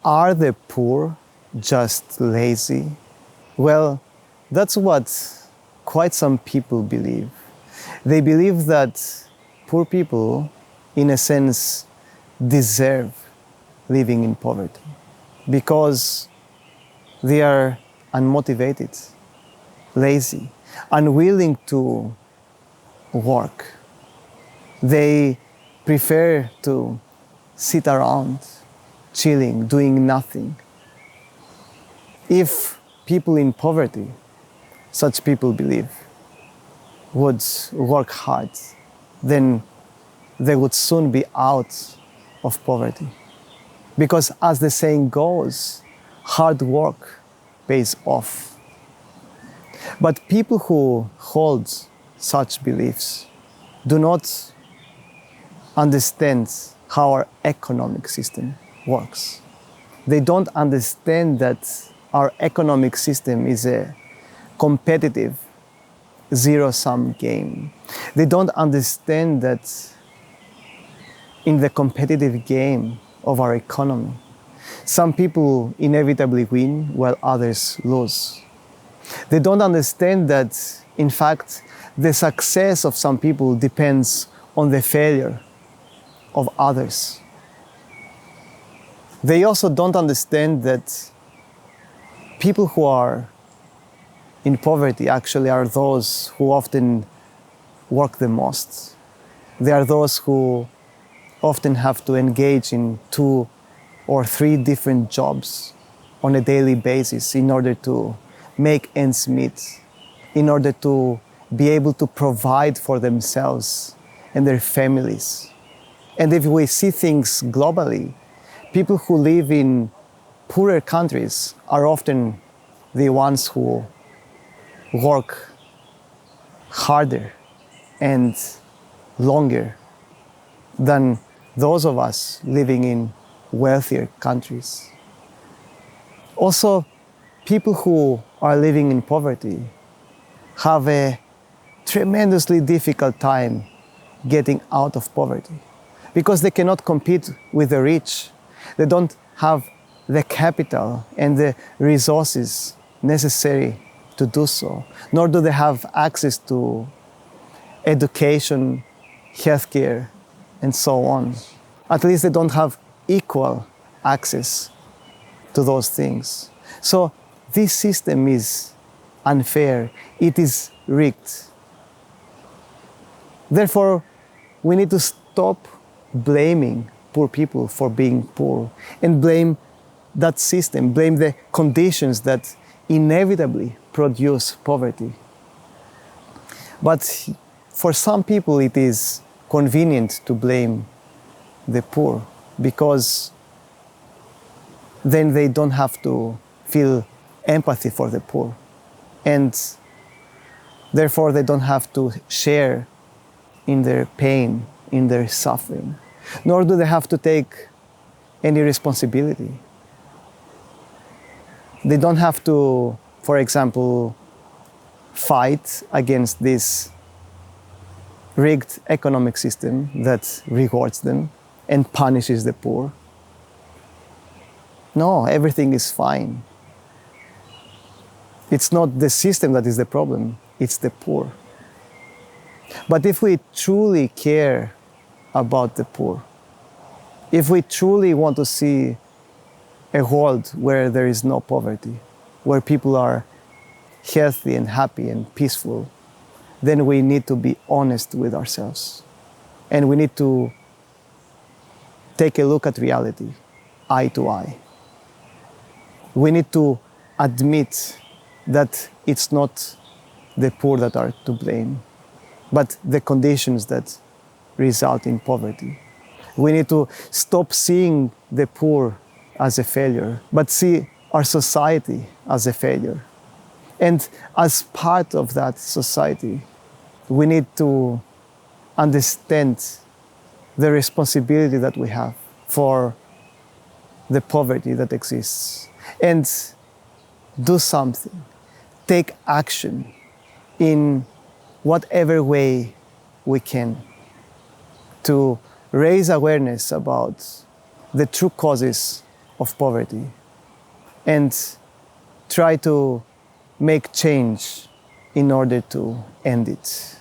Are the poor just lazy? Well, that's what quite some people believe. They believe that poor people, in a sense, deserve living in poverty because they are unmotivated, lazy, unwilling to work. They prefer to sit around, chilling, doing nothing. If people in poverty, such people believe, would work hard, then they would soon be out of poverty. Because as the saying goes, hard work pays off. But people who hold such beliefs do not understand how our economic system works. They don't understand that our economic system is a competitive zero-sum game. They don't understand that in the competitive game of our economy, some people inevitably win while others lose. They don't understand that, in fact, the success of some people depends on the failure of others. They also don't understand that people who are in poverty actually are those who often work the most. They are those who often have to engage in 2 or 3 different jobs on a daily basis in order to make ends meet, in order to be able to provide for themselves and their families. And if we see things globally, people who live in poorer countries are often the ones who work harder and longer than those of us living in wealthier countries. Also, people who are living in poverty have a tremendously difficult time getting out of poverty because they cannot compete with the rich. They don't have the capital and the resources necessary to do so, nor do they have access to education, healthcare, and so on. At least they don't have equal access to those things. So this system is unfair. It is rigged. Therefore, we need to stop blaming poor people for being poor and blame that system, blame the conditions that inevitably produce poverty. But for some people it is convenient to blame the poor because then they don't have to feel empathy for the poor, and therefore they don't have to share in their pain, in their suffering, nor do they have to take any responsibility. They don't have to, for example, fight against this rigged economic system that rewards them and punishes the poor. No, everything is fine. It's not the system that is the problem, it's the poor. But if we truly care about the poor, if we truly want to see a world where there is no poverty, where people are healthy and happy and peaceful, then we need to be honest with ourselves. And we need to take a look at reality, eye to eye. We need to admit that it's not the poor that are to blame, but the conditions that result in poverty. We need to stop seeing the poor as a failure, but see our society as a failure. And as part of that society, we need to understand the responsibility that we have for the poverty that exists and do something, take action in whatever way we can to raise awareness about the true causes of poverty and try to make change in order to end it.